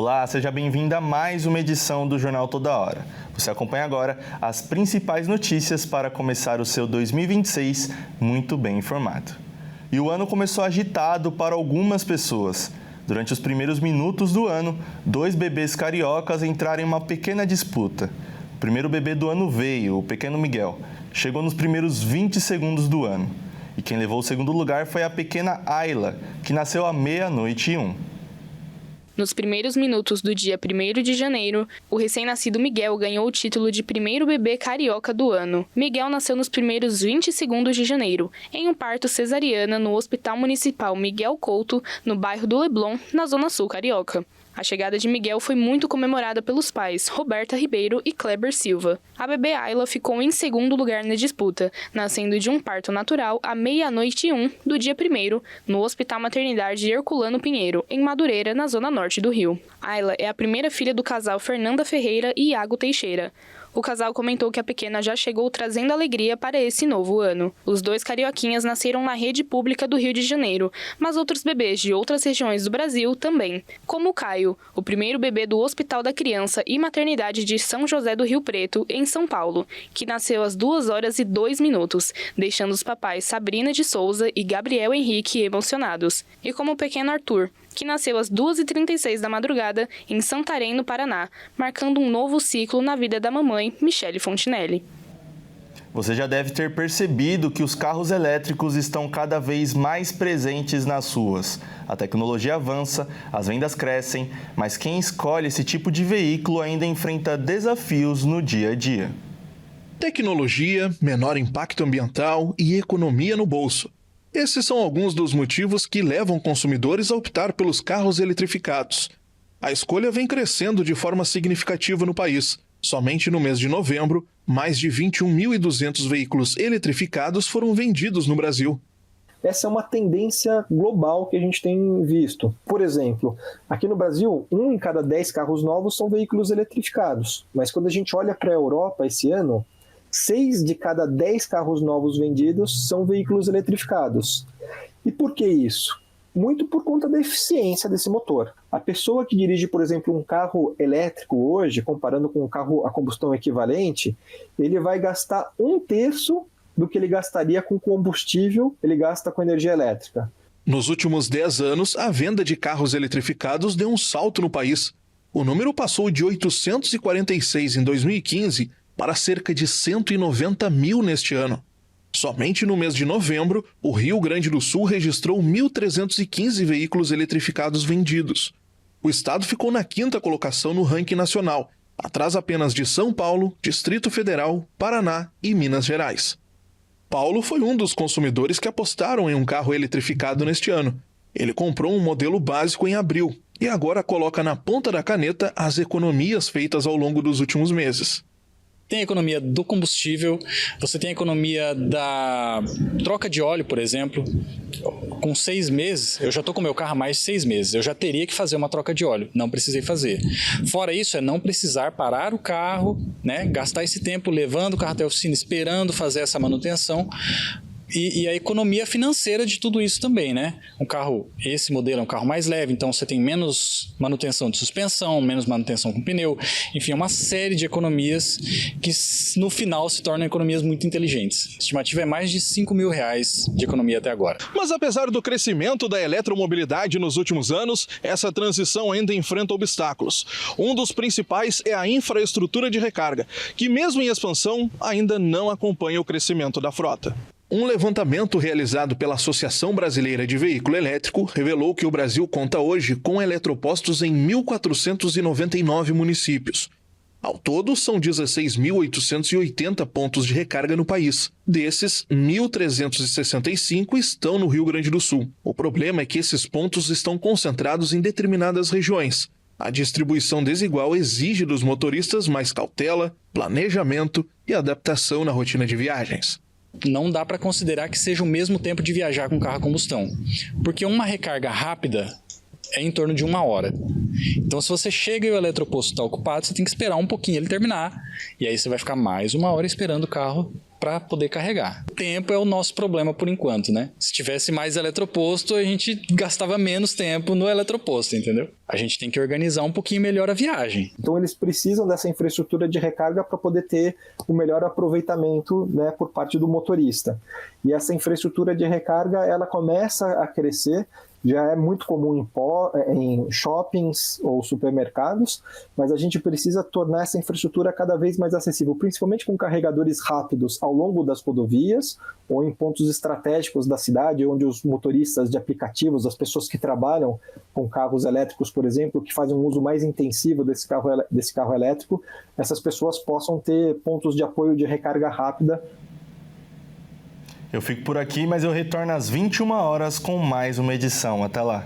Olá, seja bem-vindo a mais uma edição do Jornal Toda Hora. Você acompanha agora as principais notícias para começar o seu 2026 muito bem informado. E o ano começou agitado para algumas pessoas. Durante os primeiros minutos do ano, 2 bebês cariocas entraram em uma pequena disputa. O primeiro bebê do ano veio, o pequeno Miguel. Chegou nos primeiros 20 segundos do ano. E quem levou o segundo lugar foi a pequena Ayla, que nasceu à 00:01. Nos primeiros minutos do dia 1º de janeiro, o recém-nascido Miguel ganhou o título de primeiro bebê carioca do ano. Miguel nasceu nos primeiros 20 segundos de janeiro, em um parto cesariana no Hospital Municipal Miguel Couto, no bairro do Leblon, na Zona Sul carioca. A chegada de Miguel foi muito comemorada pelos pais Roberta Ribeiro e Kleber Silva. A bebê Ayla ficou em segundo lugar na disputa, nascendo de um parto natural à 00:01 do dia 1º, no Hospital Maternidade Herculano Pinheiro, em Madureira, na zona norte do Rio. Ayla é a primeira filha do casal Fernanda Ferreira e Iago Teixeira. O casal comentou que a pequena já chegou trazendo alegria para esse novo ano. Os 2 carioquinhas nasceram na rede pública do Rio de Janeiro, mas outros bebês de outras regiões do Brasil também, como o Caio, o primeiro bebê do Hospital da Criança e Maternidade de São José do Rio Preto, em São Paulo, que nasceu às 2h02, deixando os papais Sabrina de Souza e Gabriel Henrique emocionados. E como o pequeno Arthur, que nasceu às 2h36 da madrugada em Santarém, no Paraná, marcando um novo ciclo na vida da mamãe, Michele Fontinelli. Você já deve ter percebido que os carros elétricos estão cada vez mais presentes nas ruas. A tecnologia avança, as vendas crescem, mas quem escolhe esse tipo de veículo ainda enfrenta desafios no dia a dia. Tecnologia, menor impacto ambiental e economia no bolso. Esses são alguns dos motivos que levam consumidores a optar pelos carros eletrificados. A escolha vem crescendo de forma significativa no país. Somente no mês de novembro, mais de 21.200 veículos eletrificados foram vendidos no Brasil. Essa é uma tendência global que a gente tem visto. Por exemplo, aqui no Brasil, 1 em cada 10 carros novos são veículos eletrificados. Mas quando a gente olha para a Europa esse ano, 6 de cada 10 carros novos vendidos são veículos eletrificados. E por que isso? Muito por conta da eficiência desse motor. A pessoa que dirige, por exemplo, um carro elétrico hoje, comparando com um carro a combustão equivalente, ele vai gastar 1/3 do que ele gastaria com combustível, ele gasta com energia elétrica. Nos últimos 10 anos, a venda de carros eletrificados deu um salto no país. O número passou de 846 em 2015 para cerca de 190 mil neste ano. Somente no mês de novembro, o Rio Grande do Sul registrou 1.315 veículos eletrificados vendidos. O estado ficou na 5ª colocação no ranking nacional, atrás apenas de São Paulo, Distrito Federal, Paraná e Minas Gerais. Paulo foi um dos consumidores que apostaram em um carro eletrificado neste ano. Ele comprou um modelo básico em abril e agora coloca na ponta da caneta as economias feitas ao longo dos últimos meses. Tem a economia do combustível, você tem a economia da troca de óleo, por exemplo. Com 6 meses, eu já estou com o meu carro há mais de 6 meses, eu já teria que fazer uma troca de óleo, não precisei fazer. Fora isso, é não precisar parar o carro, né, gastar esse tempo levando o carro até a oficina, esperando fazer essa manutenção. E a economia financeira de tudo isso também, né? Esse modelo é um carro mais leve, então você tem menos manutenção de suspensão, menos manutenção com pneu, enfim, uma série de economias que no final se tornam economias muito inteligentes. A estimativa é mais de R$5.000 de economia até agora. Mas apesar do crescimento da eletromobilidade nos últimos anos, essa transição ainda enfrenta obstáculos. Um dos principais é a infraestrutura de recarga, que mesmo em expansão ainda não acompanha o crescimento da frota. Um levantamento realizado pela Associação Brasileira de Veículo Elétrico revelou que o Brasil conta hoje com eletropostos em 1.499 municípios. Ao todo, são 16.880 pontos de recarga no país. Desses, 1.365 estão no Rio Grande do Sul. O problema é que esses pontos estão concentrados em determinadas regiões. A distribuição desigual exige dos motoristas mais cautela, planejamento e adaptação na rotina de viagens. Não dá para considerar que seja o mesmo tempo de viajar com carro a combustão, porque uma recarga rápida é em torno de 1 hora. Então, se você chega e o eletroposto está ocupado, você tem que esperar um pouquinho ele terminar, e aí você vai ficar mais 1 hora esperando o carro para poder carregar. O tempo é o nosso problema por enquanto, né? Se tivesse mais eletroposto, a gente gastava menos tempo no eletroposto, entendeu? A gente tem que organizar um pouquinho melhor a viagem. Então eles precisam dessa infraestrutura de recarga para poder ter o melhor aproveitamento, né, por parte do motorista. E essa infraestrutura de recarga, ela começa a crescer. Já é muito comum em shoppings ou supermercados, mas a gente precisa tornar essa infraestrutura cada vez mais acessível, principalmente com carregadores rápidos ao longo das rodovias ou em pontos estratégicos da cidade, onde os motoristas de aplicativos, as pessoas que trabalham com carros elétricos, por exemplo, que fazem um uso mais intensivo desse carro elétrico, essas pessoas possam ter pontos de apoio de recarga rápida. Eu fico por aqui, mas eu retorno às 21 horas com mais uma edição. Até lá!